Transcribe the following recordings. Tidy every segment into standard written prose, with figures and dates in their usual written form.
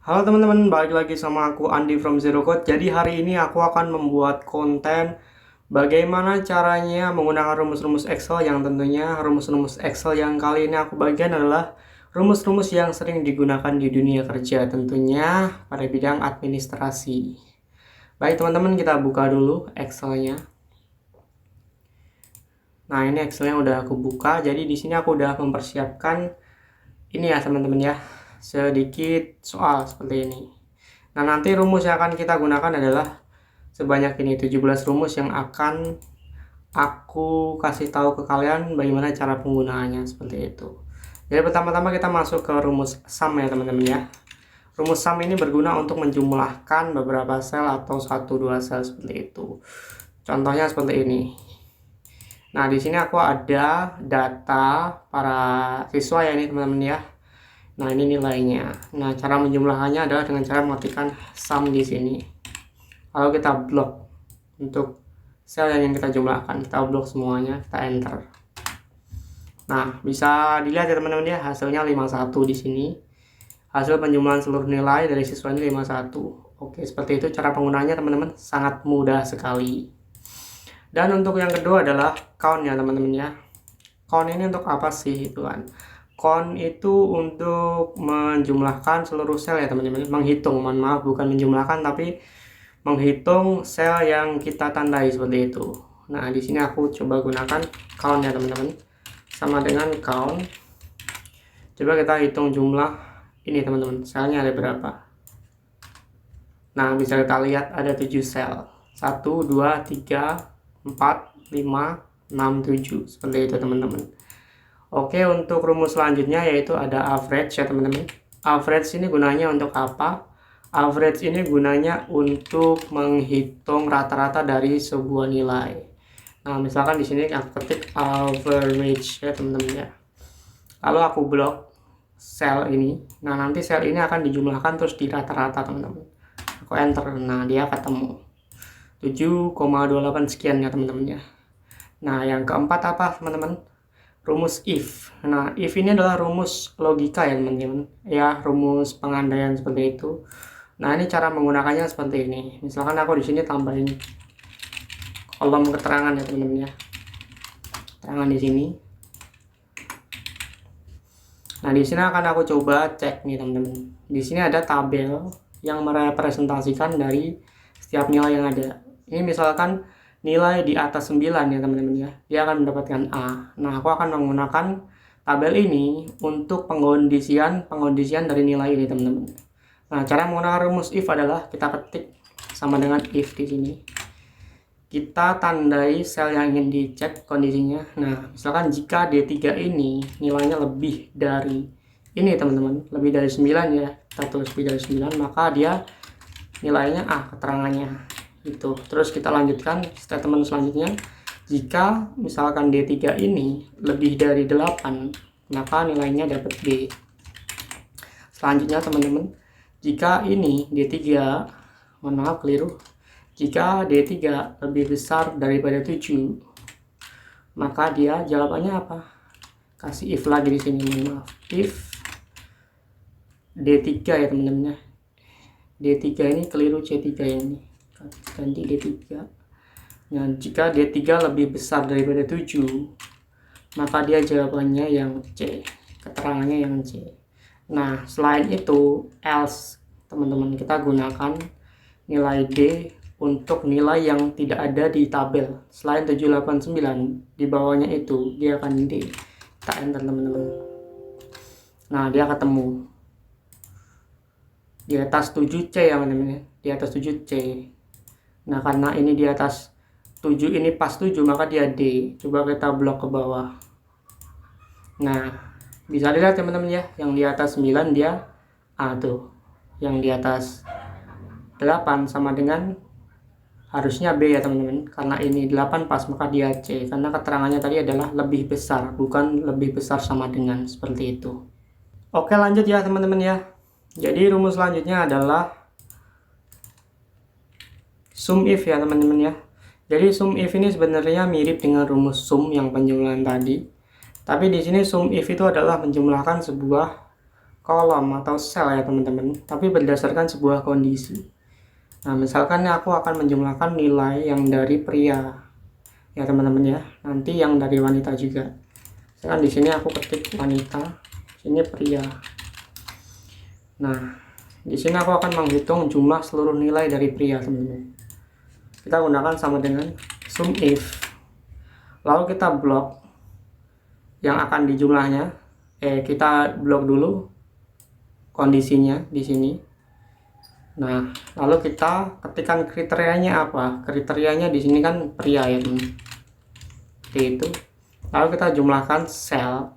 Halo teman-teman, balik lagi sama aku Andi from Zero Code. Jadi hari ini aku akan membuat konten bagaimana caranya menggunakan rumus-rumus Excel, yang tentunya rumus-rumus Excel yang kali ini aku bagikan adalah rumus-rumus yang sering digunakan di dunia kerja, tentunya pada bidang administrasi. Baik teman-teman, kita buka dulu Excelnya. Nah, ini Excelnya udah aku buka. Jadi di sini aku udah mempersiapkan ini ya teman-teman ya, sedikit soal seperti ini. Nah, nanti rumus yang akan kita gunakan adalah sebanyak ini, 17 rumus yang akan aku kasih tahu ke kalian bagaimana cara penggunaannya seperti itu. Jadi pertama-tama kita masuk ke rumus sum ya teman-teman ya. Rumus sum ini berguna untuk menjumlahkan beberapa sel atau 1-2 sel seperti itu. Contohnya seperti ini. Nah, di sini aku ada data para siswa ya ini teman-teman ya. Nah, ini nilainya. Nah, cara menjumlahkannya adalah dengan cara mengetikkan sum di sini. Lalu kita blok untuk sel yang ingin kita jumlahkan. Kita blok semuanya, kita enter. Nah, bisa dilihat ya teman-teman ya, hasilnya 51 di sini. Hasil penjumlahan seluruh nilai dari siswa ini 51. Oke, seperti itu cara penggunaannya teman-teman, sangat mudah sekali. Dan untuk yang kedua adalah count ya teman-teman ya. Count ini untuk apa sih itu kan? Count itu untuk menjumlahkan seluruh sel ya teman-teman, menghitung, mohon maaf, bukan menjumlahkan tapi menghitung sel yang kita tandai seperti itu. Nah, di sini aku coba gunakan count ya teman-teman, sama dengan count. Coba kita hitung jumlah ini teman-teman, selnya ada berapa. Nah, bisa kita lihat ada 7 sel, 1, 2, 3, 4, 5, 6, 7 seperti itu teman-teman. Oke, untuk rumus selanjutnya yaitu ada average ya teman-teman. Average ini gunanya untuk apa? Average ini gunanya untuk menghitung rata-rata dari sebuah nilai. Nah, misalkan di sini aku ketik average ya teman-teman ya. Lalu aku blok sel ini. Nah, nanti sel ini akan dijumlahkan terus di rata-rata teman-teman. Aku enter. Nah, dia ketemu 7,28 sekian ya teman-teman ya. Nah, yang keempat apa teman-teman? Rumus if. Nah, if ini adalah rumus logika ya teman-teman ya, rumus pengandaian seperti itu. Nah, ini cara menggunakannya seperti ini. Misalkan aku di sini tambahin kolom keterangan ya teman-teman ya, keterangan di sini. Nah, di sini akan aku coba cek nih teman-teman. Di sini ada tabel yang merepresentasikan dari setiap nilai yang ada. Ini misalkan nilai di atas 9 ya teman-teman ya, dia akan mendapatkan A. Nah, aku akan menggunakan tabel ini untuk pengkondisian dari nilai ini teman-teman. Nah, cara menggunakan rumus if adalah kita ketik sama dengan if di sini. Kita tandai sel yang ingin dicek kondisinya. Nah, misalkan jika D3 ini nilainya lebih dari ini teman-teman, lebih dari 9 ya, kita tulis lebih dari 9, maka dia nilainya A, keterangannya itu. Terus kita lanjutkan statement selanjutnya. Jika misalkan D3 ini lebih dari 8, maka nilainya dapat B. Selanjutnya teman-teman, jika ini D3, mohon maaf keliru, jika D3 lebih besar daripada 7, maka dia jawabannya apa? Kasih if lagi di sini, mohon maaf. If D3 ya teman-teman ya. D3 ini keliru, C3 ini. Ganti D3. Nah, jika D3 lebih besar daripada 7, maka dia jawabannya yang C, keterangannya yang C. Nah, selain itu else teman-teman, kita gunakan nilai D untuk nilai yang tidak ada di tabel. Selain 789, di bawahnya itu dia akan D. Kita enter teman-teman. Nah, dia ketemu di atas 7C ya teman-teman ya, di atas 7C. Nah, karena ini di atas 7 ini pas 7, maka dia D. Coba kita blok ke bawah. Nah, bisa dilihat teman-teman ya, yang di atas 9 dia A tuh. Yang di atas 8 sama dengan harusnya B ya teman-teman. Karena ini 8 pas, maka dia C. Karena keterangannya tadi adalah lebih besar, bukan lebih besar sama dengan, seperti itu. Oke, lanjut ya teman-teman ya. Jadi rumus selanjutnya adalah sum if ya teman-teman ya. Jadi sum if ini sebenarnya mirip dengan rumus sum yang penjumlahan tadi. Tapi di sini sum if itu adalah menjumlahkan sebuah kolom atau sel ya teman-teman, tapi berdasarkan sebuah kondisi. Nah, misalkan aku akan menjumlahkan nilai yang dari pria ya teman-teman ya, nanti yang dari wanita juga. Misalkan di sini aku ketik wanita, sini pria. Nah, di sini aku akan menghitung jumlah seluruh nilai dari pria teman-teman. Kita gunakan sama dengan sum if. Lalu kita blok yang akan dijumlahnya. Kita blok dulu kondisinya di sini. Nah, lalu kita ketikkan kriterianya apa? Kriterianya di sini kan pria ya, teman. Seperti itu. Lalu kita jumlahkan sel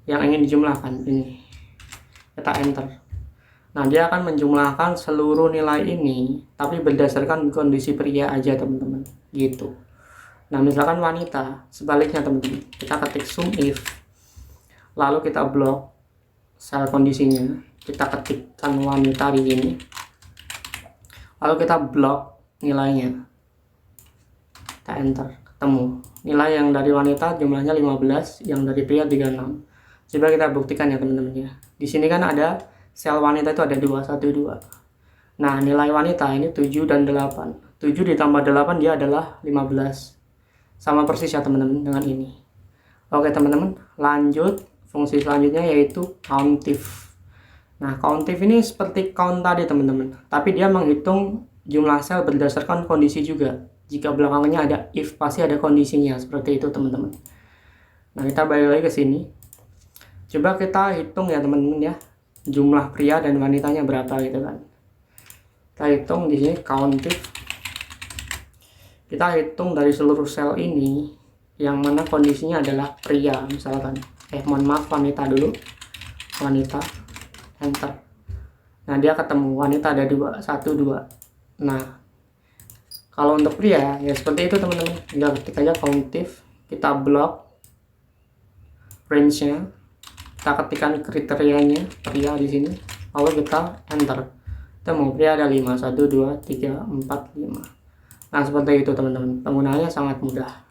yang ingin dijumlahkan ini. Kita enter. Nah, dia akan menjumlahkan seluruh nilai ini, tapi berdasarkan kondisi pria aja, teman-teman. Gitu. Nah, misalkan wanita, sebaliknya teman-teman. Kita ketik sum if. Lalu kita blok sel kondisinya. Kita ketikkan wanita di sini, lalu kita blok nilainya, kita enter, ketemu nilai yang dari wanita jumlahnya 15, yang dari pria 36. Coba kita buktikan ya teman-teman ya. Di sini kan ada sel wanita itu ada 2, 1, 2. Nah, nilai wanita ini 7 dan 8. 7 ditambah 8 dia adalah 15. Sama persis ya teman-teman dengan ini. Oke teman-teman, lanjut fungsi selanjutnya yaitu countif. Nah, countif ini seperti count tadi teman-teman, tapi dia menghitung jumlah sel berdasarkan kondisi juga. Jika belakangnya ada if, pasti ada kondisinya, seperti itu teman-teman. Nah, kita balik lagi ke sini. Coba kita hitung ya teman-teman ya, jumlah pria dan wanitanya berapa gitu kan. Kita hitung di sini countif. Kita hitung dari seluruh sel ini, yang mana kondisinya adalah pria misalkan. Mohon maaf, wanita dulu. Wanita. Enter. Nah, dia ketemu wanita ada 2, 1, 2. Nah, kalau untuk pria ya seperti itu teman-teman. Tinggal ketik aja countif, kita blok range-nya, kita ketikkan kriterianya pria di sini, lalu kita enter. Ketemu pria ada 5, 1, 2, 3, 4, 5. Nah, seperti itu teman-teman. Penggunaannya sangat mudah.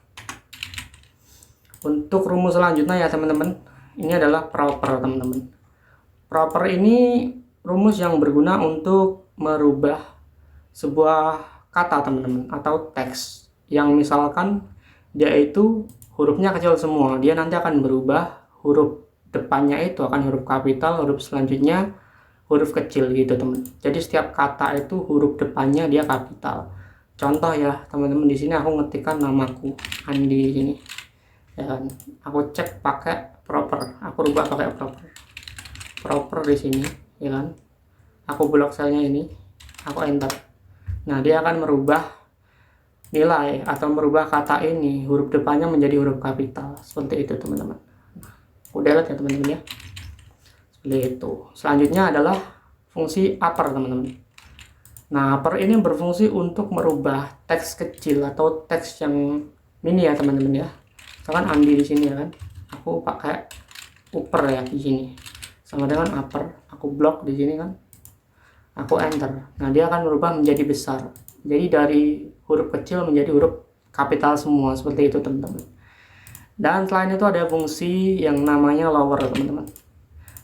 Untuk rumus selanjutnya ya teman-teman, ini adalah proper teman-teman. Proper ini rumus yang berguna untuk merubah sebuah kata teman-teman atau teks yang misalkan dia itu hurufnya kecil semua, dia nanti akan berubah huruf depannya itu akan huruf kapital, huruf selanjutnya huruf kecil gitu teman. Jadi setiap kata itu huruf depannya dia kapital. Contoh ya teman-teman, di sini aku ngetikkan namaku Andi di sini. Ya, aku cek pakai proper, aku rubah pakai proper di sini ya kan. Aku blok selnya ini, aku enter. Nah, dia akan merubah nilai atau merubah kata ini huruf depannya menjadi huruf kapital, seperti itu teman-teman. Aku delete ya teman-teman ya, seperti itu. Selanjutnya adalah fungsi upper teman-teman. Nah, upper ini berfungsi untuk merubah teks kecil atau teks yang mini ya teman-teman ya. Misalkan Andi di sini ya kan, aku pakai upper ya di sini, sama dengan upper. Aku blok di sini kan, aku enter. Nah, dia akan berubah menjadi besar. Jadi dari huruf kecil menjadi huruf kapital semua, seperti itu teman-teman. Dan selain itu ada fungsi yang namanya lower teman-teman.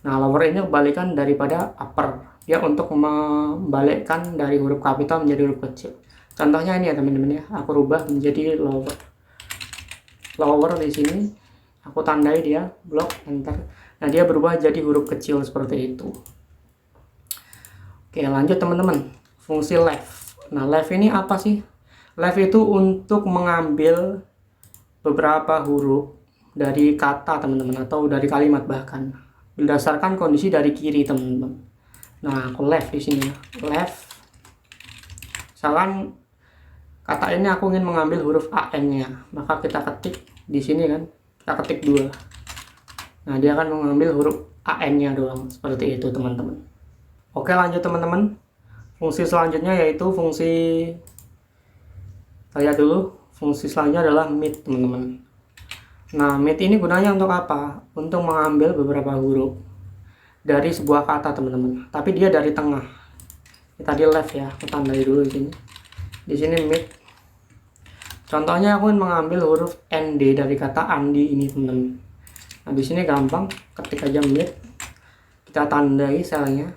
Nah, lower ini kebalikan daripada upper. Dia untuk membalikkan dari huruf kapital menjadi huruf kecil. Contohnya ini ya teman-teman ya, aku rubah menjadi lower. Lower di sini aku tandai dia, blok, enter. Nah, dia berubah jadi huruf kecil seperti itu. Oke, lanjut teman-teman. Fungsi left. Nah, left ini apa sih? Left itu untuk mengambil beberapa huruf dari kata teman-teman atau dari kalimat bahkan berdasarkan kondisi dari kiri teman-teman. Nah, aku left di sini ya. Left. Misalkan kata ini aku ingin mengambil huruf AN-nya, maka kita ketik di sini kan, kita ketik 2. Nah, dia akan mengambil huruf AN-nya doang, seperti itu teman-teman. Oke, lanjut teman-teman. Fungsi selanjutnya yaitu fungsi, lihat dulu, fungsi selanjutnya adalah mid teman-teman. Nah, mid ini gunanya untuk apa? Untuk mengambil beberapa huruf dari sebuah kata teman-teman, tapi dia dari tengah. Kita di left ya, aku tandai dulu di sini. Di sini mid. Contohnya aku ingin mengambil huruf ND dari kata Andi ini teman-teman. Nah, di sini gampang, ketik aja mid. kita tandai selnya.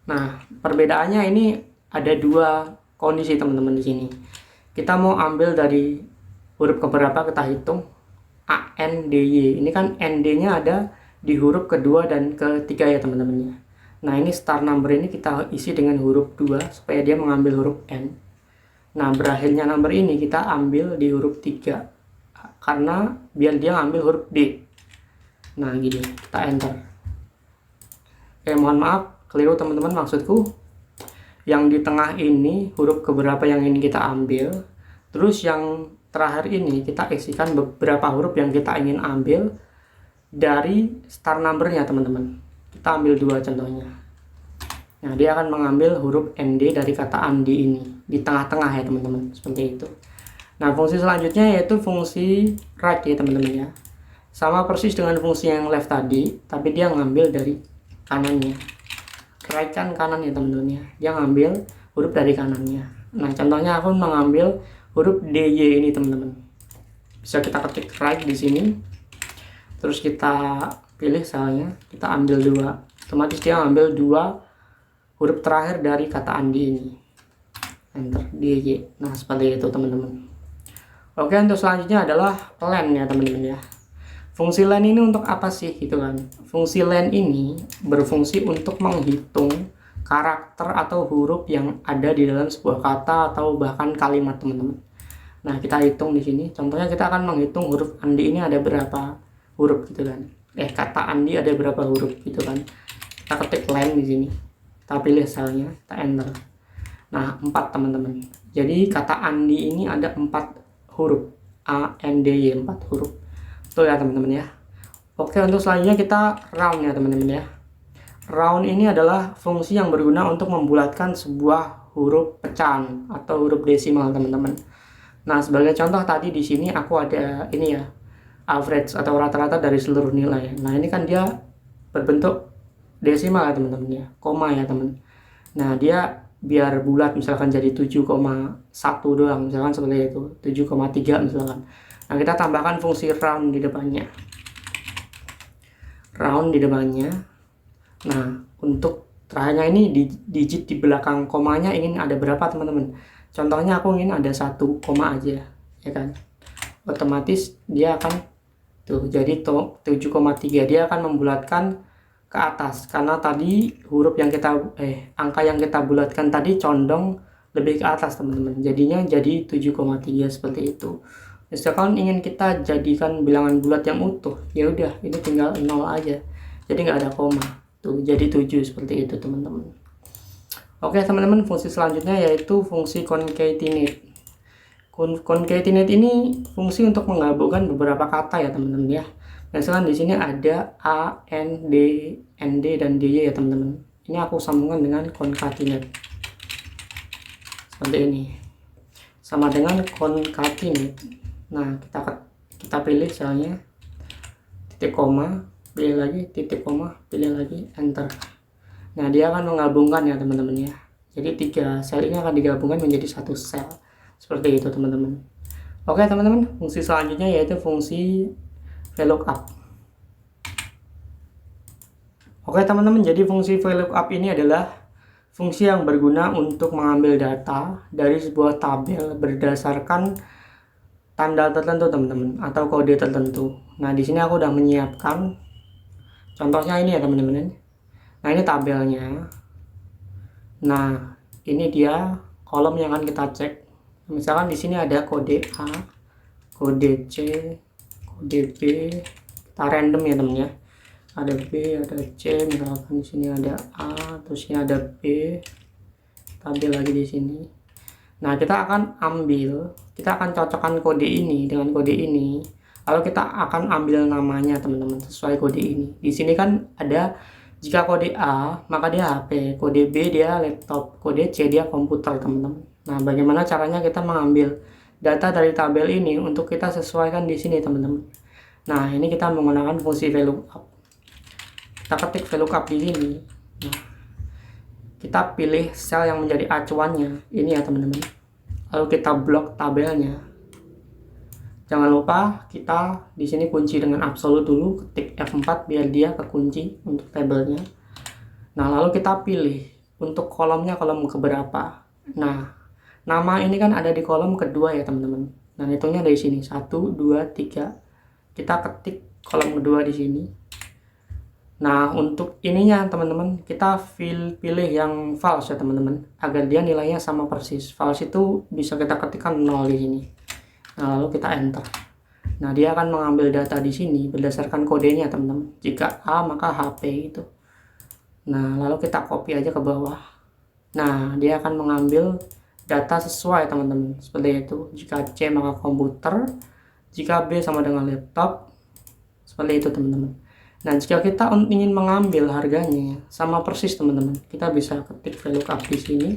Nah, perbedaannya ini ada dua kondisi teman-teman di sini. Kita mau ambil dari huruf keberapa, kita hitung A, N, D, Y. Ini kan ND-nya ada di huruf kedua dan ketiga ya teman-teman ya. Nah, ini start number ini kita isi dengan huruf 2 supaya dia mengambil huruf N. Nah, berakhirnya number ini kita ambil di huruf 3 karena biar dia ambil huruf D. Nah, gini, kita enter. Oke, mohon maaf, keliru teman-teman maksudku. Yang di tengah ini huruf keberapa yang ingin kita ambil. Terus yang terakhir ini kita isikan beberapa huruf yang kita ingin ambil dari start numbernya teman-teman. Kita ambil 2 contohnya. Nah, dia akan mengambil huruf ND dari kata Andi ini di tengah-tengah ya teman-teman, seperti itu. Nah, fungsi selanjutnya yaitu fungsi right ya teman-teman ya. Sama persis dengan fungsi yang left tadi, tapi dia ngambil dari kanannya. Right kan kanan ya teman-teman ya. Dia ngambil huruf dari kanannya. Nah, contohnya aku mengambil huruf DY ini teman-teman. Bisa kita ketik right di sini. Terus kita pilih selnya, kita ambil 2. Otomatis dia ambil 2 huruf terakhir dari kata Andi ini. Enter DY. Nah, seperti itu teman-teman. Oke, untuk selanjutnya adalah len ya teman-teman ya. Fungsi len ini untuk apa sih gitu kan? Fungsi len ini berfungsi untuk menghitung karakter atau huruf yang ada di dalam sebuah kata atau bahkan kalimat teman-teman. Nah, kita hitung di sini. Contohnya kita akan menghitung huruf Andi ini ada berapa huruf gitu kan. Kata Andi ada berapa huruf gitu kan. Kita ketik len di sini. Kita pilih selnya, kita enter. Nah, 4 teman-teman. Jadi kata Andi ini ada 4 huruf. A, N, D, Y, 4 huruf. Betul ya teman-teman ya. Oke, untuk selanjutnya kita round ya teman-teman ya. Round ini adalah fungsi yang berguna untuk membulatkan sebuah huruf pecahan atau huruf desimal teman-teman. Nah, sebagai contoh tadi di sini aku ada ini ya, average atau rata-rata dari seluruh nilai. Nah, ini kan dia berbentuk desimal ya teman-teman ya, koma ya teman. Nah, dia biar bulat misalkan jadi 7,1 doang misalkan seperti itu, 7,3 misalkan. Nah, kita tambahkan fungsi round di depannya. Round di depannya. Nah, untuk terakhirnya ini digit di belakang komanya ingin ada berapa teman-teman? Contohnya aku ingin ada 1 koma aja, ya kan? Otomatis dia akan tuh jadi 7,3. Dia akan membulatkan ke atas karena tadi huruf yang kita angka yang kita bulatkan tadi condong lebih ke atas teman-teman. Jadinya jadi 7,3 seperti itu. Misalkan ingin kita jadikan bilangan bulat yang utuh, ya udah ini tinggal 0 aja. Jadi nggak ada koma. Tuh jadi 7 seperti itu teman-teman. Oke teman-teman, fungsi selanjutnya yaitu fungsi concatenate. Concatenate ini fungsi untuk menggabungkan beberapa kata ya teman-teman ya. Misalkan di sini ada A, N, D, ND dan DY ya teman-teman. Ini aku sambungkan dengan concatenate. Seperti ini. Sama dengan concatenate. Nah, kita pilih misalnya titik koma, pilih lagi titik koma, pilih lagi enter. Nah, dia akan menggabungkan ya teman-teman ya. Jadi 3 sel ini akan digabungkan menjadi 1 sel. Seperti itu teman-teman. Oke teman-teman, fungsi selanjutnya yaitu fungsi VLOOKUP. Oke teman-teman, jadi fungsi VLOOKUP ini adalah fungsi yang berguna untuk mengambil data dari sebuah tabel berdasarkan tanda tertentu teman-teman atau kode tertentu. Nah, di sini aku udah menyiapkan contohnya ini ya teman-teman. Nah, ini tabelnya. Nah, ini dia kolom yang akan kita cek. Misalkan di sini ada kode A, kode C, kode B. Kita random ya teman ya. Ada B, ada C, misalkan di sini ada A, terus ini ada B. Tabel lagi di sini. Nah, kita akan cocokkan kode ini dengan kode ini. Lalu kita akan ambil namanya teman-teman sesuai kode ini. Di sini kan ada jika kode A maka dia HP, kode B dia laptop, kode C dia komputer teman-teman. Nah, bagaimana caranya kita mengambil data dari tabel ini untuk kita sesuaikan di sini teman-teman. Nah, ini kita menggunakan fungsi VLOOKUP. Kita ketik VLOOKUP di sini. Nah, kita pilih sel yang menjadi acuannya ini ya teman-teman, lalu kita blok tabelnya. Jangan lupa kita di sini kunci dengan absolut dulu, ketik F4 biar dia kekunci untuk tabelnya. Nah, lalu kita pilih untuk kolomnya kolom keberapa. Nah, nama ini kan ada di kolom kedua ya teman-teman. Nah, hitungnya dari sini 1, 2, 3. Kita ketik kolom kedua di sini. Nah, untuk ininya teman-teman, kita pilih yang false ya teman-teman, agar dia nilainya sama persis. False itu bisa kita ketikkan 0 di sini. Nah, lalu kita enter. Nah, dia akan mengambil data di sini berdasarkan kodenya teman-teman. Jika A maka HP itu. Nah, lalu kita copy aja ke bawah. Nah, dia akan mengambil data sesuai teman-teman. Seperti itu. Jika C maka komputer, jika B sama dengan laptop. Seperti itu teman-teman. Nah, jika kita ingin mengambil harganya sama persis teman-teman, kita bisa ketik VLOOKUP di sini.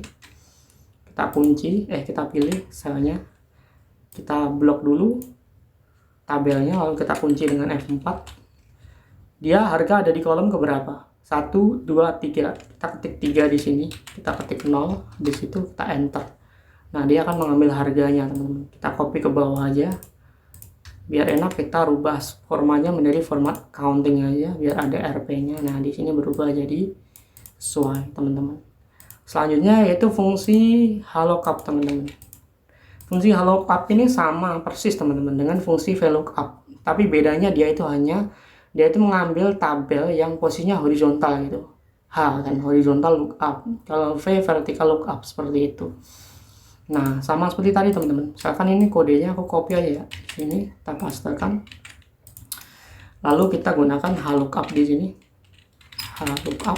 Kita kunci, kita pilih selnya. Kita blok dulu tabelnya, lalu kita kunci dengan F4. Dia harga ada di kolom keberapa? 1, 2, 3. Kita ketik 3 di sini. Kita ketik 0, di situ kita enter. Nah, dia akan mengambil harganya teman-teman. Kita copy ke bawah aja. Biar enak kita rubah formanya menjadi format counting aja biar ada RP-nya. Nah, di sini berubah jadi sesuai teman-teman. Selanjutnya yaitu fungsi HLOOKUP teman-teman. Fungsi HLOOKUP ini sama persis teman-teman dengan fungsi VLOOKUP. Tapi bedanya dia itu mengambil tabel yang posisinya horizontal gitu. H kan horizontal lookup. Kalau V vertical lookup seperti itu. Nah, sama seperti tadi teman-teman. Misalkan ini kodenya aku copy aja ya. Ini kita pastekan. Lalu kita gunakan HLOOKUP di sini. HLOOKUP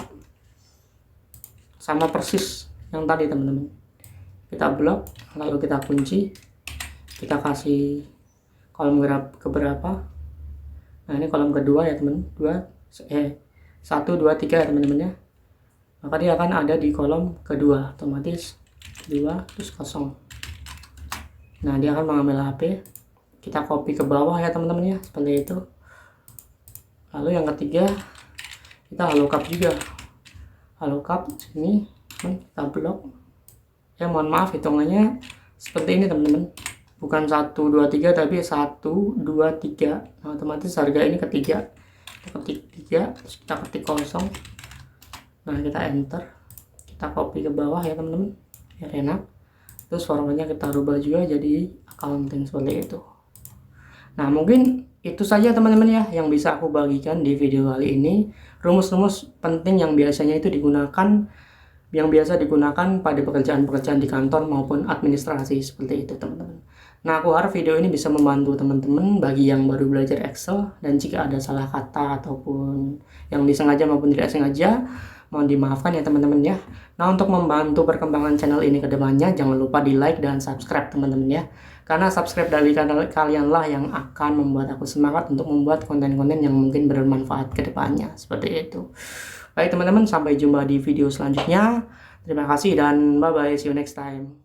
sama persis yang tadi teman-teman. Kita blok, lalu kita kunci. Kita kasih kolom keberapa. Nah, ini kolom kedua ya teman. 1, 2, 3 ya teman-teman ya. Maka dia akan ada di kolom kedua otomatis. 2 terus kosong. Nah, dia akan mengambil HP. Kita copy ke bawah ya teman-teman ya, seperti itu. Lalu yang ketiga kita HLOOKUP juga. HLOOKUP sini kita blok. Ya, mohon maaf hitungannya seperti ini teman-teman. Bukan 1, 2, 3 tapi 1, 2, 3. Nah, otomatis harga ini ketiga. Kita ketik 3 terus kita ketik kosong. Nah, kita enter. Kita copy ke bawah ya teman-teman. Biar enak. Terus formanya kita rubah juga jadi accounting seperti itu. Nah, mungkin itu saja teman-teman ya yang bisa aku bagikan di video kali ini. Rumus-rumus penting yang biasa digunakan pada pekerjaan-pekerjaan di kantor maupun administrasi seperti itu teman-teman. Nah, aku harap video ini bisa membantu teman-teman bagi yang baru belajar Excel, dan jika ada salah kata ataupun yang disengaja maupun tidak sengaja, mohon dimaafkan ya teman-teman ya. Nah, untuk membantu perkembangan channel ini ke depannya, jangan lupa di like dan subscribe teman-teman ya. Karena subscribe dari kalian lah yang akan membuat aku semangat untuk membuat konten-konten yang mungkin bermanfaat ke depannya. Seperti itu. Baik teman-teman, sampai jumpa di video selanjutnya. Terima kasih dan bye-bye, see you next time.